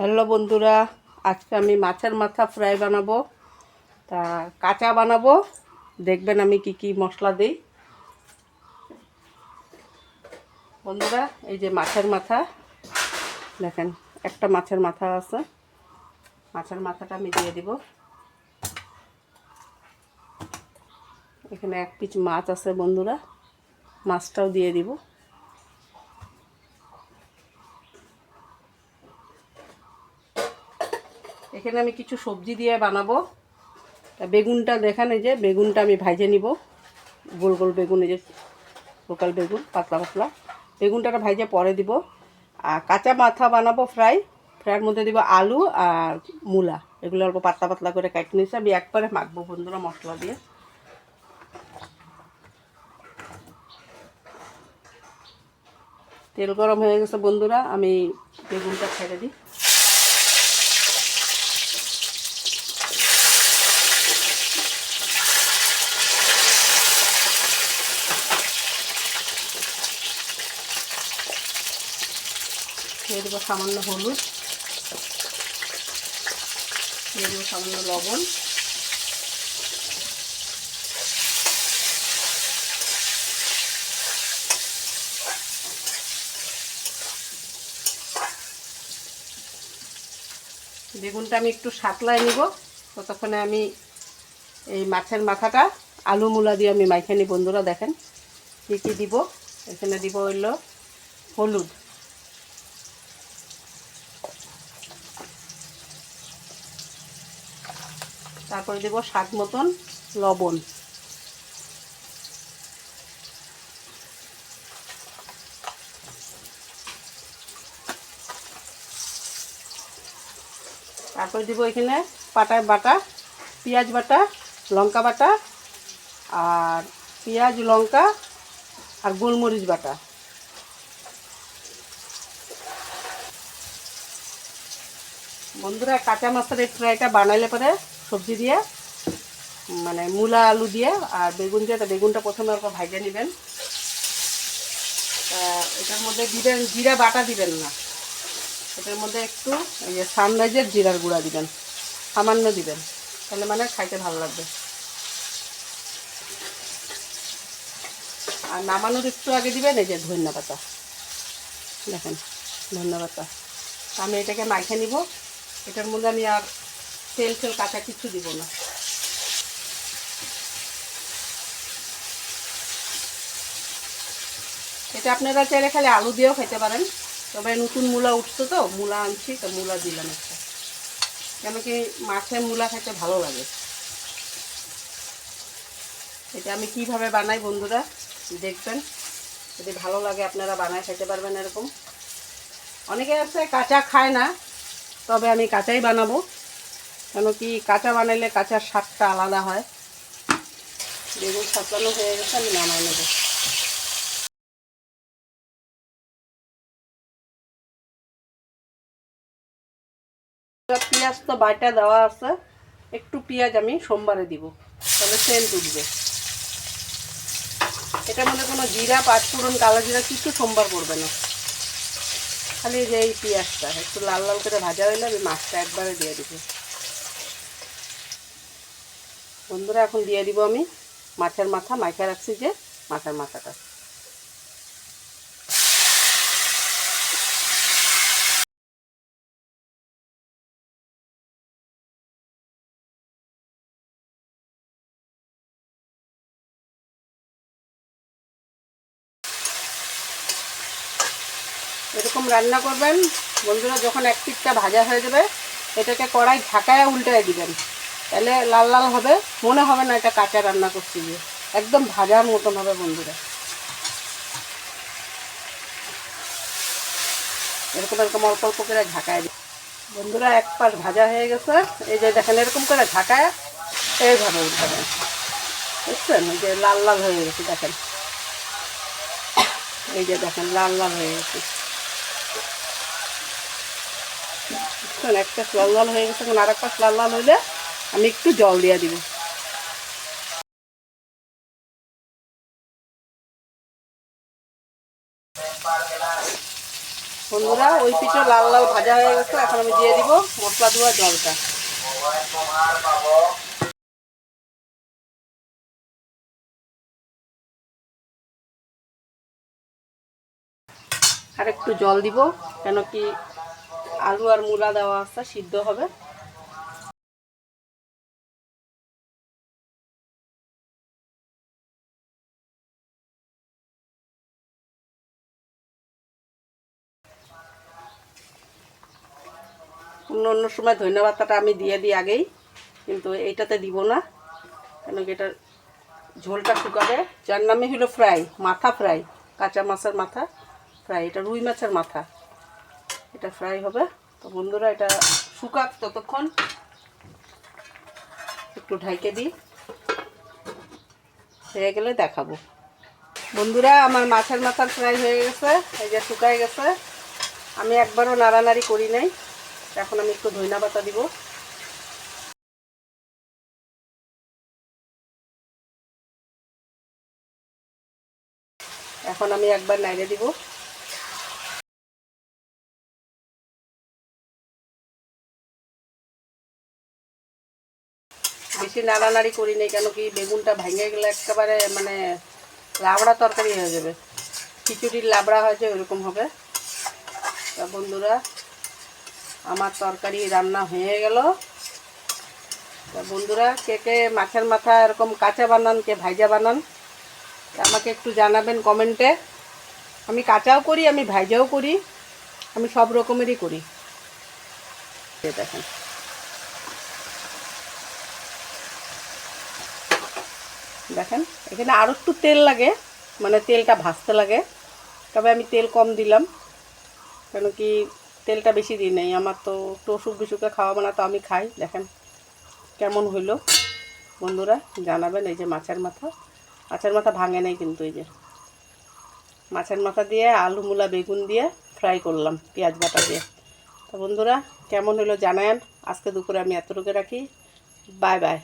Hello বন্ধুরা, আজকে আমি মাছের মাথা ফ্রাই বানাবো। তা কাঁচা বানাবো, দেখবেন আমি কি কি মশলা দিই। বন্ধুরা, এই যে মাছের মাথা দেখেন, একটা মাছের মাথা আছে। মাছের মাথাটা আমি দিয়ে দিব। এখানে এক পিস মাছ আছে বন্ধুরা, মাছটাও দিয়ে দিব। এখানে আমি কিছু সবজি দিয়ে বানাবো। বেগুনটা দেখেন, এই যে বেগুনটা আমি ভাজে নিব। গোল গোল বেগুন, এই যে লোকাল বেগুন, পাতলা পাতলা বেগুনটা ভাজে পরে দিব। আর কাঁচা মাথা বানাবো ফ্রাইয়ের মধ্যে দিব আলু আর মূলা, এগুলো অল্প পাতলা পাতলা করে কাটে নিয়েছি। আমি একবারে মাখবো বন্ধুরা মশলা দিয়ে। তেল গরম হয়ে গেছে বন্ধুরা, আমি বেগুনটা ছেড়ে দিই। দিয়ে দেবো সামান্য হলুদ, দিয়ে দেবো সামান্য লবণ, বেগুনটা আমি একটু সাতলায় নিব। ততক্ষণে আমি এই মাছের মাথাটা আলু মূলা দিয়ে আমি মাইখে নিই বন্ধুরা। দেখেন কী কী দিব। এখানে দিব হইলো হলুদ, তারপরে দেব স্বাদ মতন লবণ, তারপরে দিব এখানে বাটা পেঁয়াজ বাটা, লঙ্কা বাটা, আর পেঁয়াজ লঙ্কা আর গোলমরিচ বাটা। বন্ধুরা, কাঁচা মাছের এই ফ্রাইটা বানাইলে পরে সবজি দিয়ে মানে মূলা আলু দিয়ে আর বেগুন দিয়ে, বেগুনটা প্রথমে অল্প ভাজে নেবেন। এটার মধ্যে দিবেন জিরা বাটা, দিবেন না। এটার মধ্যে একটু এই যে সানরাইজের জিরার গুঁড়া দিবেন, সামান্য দিবেন, তাহলে মানে খাইতে ভালো লাগবে। আর নামানোর একটু আগে দিবেন এই যে ধনিয়া পাতা, দেখেন ধনিয়া পাতা। আমি এটাকে মাখে নিব। এটার মধ্যে আমি আর তেল কাঁচা কিছু দিব না। এটা আপনারা চাইলে খালি আলু দিয়েও খেতে পারেন, তবে নতুন মূলা উঠছে তো মূলা আনছি, তো মূলা দিলাম একটা, কেন কি মাছের মূলা খেতে ভালো লাগে। এটা আমি কিভাবে বানাই বন্ধুরা দেখবেন, যদি ভালো লাগে আপনারা বানায় খেতে পারবেন এরকম। অনেকে আছে কাঁচা খায় না, তবে আমি কাঁচাই বানাবো, কেন কি কাঁচা বানাইলে কাঁচার স্বাদটা আলাদা হয়। বেগুন সাতলানো হয়ে গেছে, আমি নামাই নেব। পেঁয়াজ তো বাটা দেওয়া আছে, একটু পেঁয়াজ আমি সোমবারে দিব, তাহলে সেন্ট উঠবে। এটার মধ্যে কোনো জিরা, পাঁচফোড়ন, কালো জিরা কিছু সোমবার পড়বে না, খালি যে এই পেঁয়াজটা একটু লাল লাল করে ভাজা হইলে আমি মাছটা একবারে দিয়ে দিব। বন্ধুরা, এখন দিয়ে দিব আমি মাছের মাথা, মাইখা রাখছি যে মাছের মাথাটা। এরকম রান্না করবেন বন্ধুরা, যখন এক পিঠটা ভাজা হয়ে যাবে এটাকে কড়াই ঢাকায় উল্টায় দিবেন, তাহলে লাল লাল হবে, মনে হবে না এটা কাঁচা রান্না করছি, গিয়ে একদম ভাজার মতন হবে বন্ধুরা। এরকম এরকম অল্প অল্প করে ঢাকায় দিই বন্ধুরা। এক পাশ ভাজা হয়ে গেছে, এই যে দেখেন এরকম করে ঢাকায় এইভাবে উল্টাবেন, বুঝছেন? এই যে লাল লাল হয়ে গেছে দেখেন, এই যে দেখেন লাল লাল হয়ে গেছে, বুঝছেন? এক পাশ লাল লাল হয়ে গেছে, এখন আর এক পাশ লাল লাল হইলে আমি একটু জল দিয়ে দিব। বন্ধুরা, বন্ধুরা ওই পিঠে লাল লাল ভাজা হয়ে গেছে, এখন আমি দিয়ে দিব মশলা ধোয়া জলটা। আর একটু জল দিব, কেন কি আলু আর মূলা দেওয়া আছে, সিদ্ধ হবে। অন্য অন্য সময় ধনিয়া পাতাটা আমি দিয়ে দিই আগেই, কিন্তু এইটাতে দিব না, কেন কি এটা ঝোলটা শুকাবে। যার নামে হলো ফ্রাই, মাথা ফ্রাই, কাঁচা মাছের মাথা ফ্রাই, এটা রুই মাছের মাথা, এটা ফ্রাই হবে। তো বন্ধুরা এটা শুকাক ততক্ষণ একটু ঢাইকে দিই, হয়ে গেলে দেখাবো। বন্ধুরা আমার মাছের মাথা ফ্রাই হয়ে গেছে, এই যে শুকায় গেছে, আমি একবারও নাড়ানাড়ি করি নাই। এখন আমি একটু ধনিয়া পাতা দিব। এখন আমি একবার নাড়িয়ে দিব। বেশি নাড়ানাড়ি করি নাই, কেন কি বেগুনটা ভেঙে গেলে একেবারে মানে লাবড়া তরকারি হয়ে যাবে, খিচুড়ির লাবড়া হয়ে যায় ওইরকম হবে। তা বন্ধুরা আমার তরকারি রান্না হয়ে গেল। তা বন্ধুরা কে কে মাছের মাথা এরকম কাঁচা বানান, কে ভাইজা বানান, আমাকে একটু জানাবেন কমেন্টে। আমি কাঁচাও করি, আমি ভাইজাও করি, আমি সব রকমেরই করি। দেখেন দেখেন এখানে আরও একটু তেল লাগে, মানে তেলটা ভাজতে লাগে, তবে আমি তেল কম দিলাম, কেন কি তেলটা বেশি দিই নাই। আমার তো একটু অসুখ বিসুখে খাওয়াবো না, তো আমি খাই। দেখেন কেমন হইলো বন্ধুরা জানাবেন। এই যে মাছের মাথা, মাছের মাথা ভাঙে নাই কিন্তু, এই যে মাছের মাথা দিয়ে আলু মূলা বেগুন দিয়ে ফ্রাই করলাম পেঁয়াজ বাটা দিয়ে। তো বন্ধুরা কেমন হলো জানায়েন। আজকে দুপুরে আমি এতটুকু রাখি। Bye bye.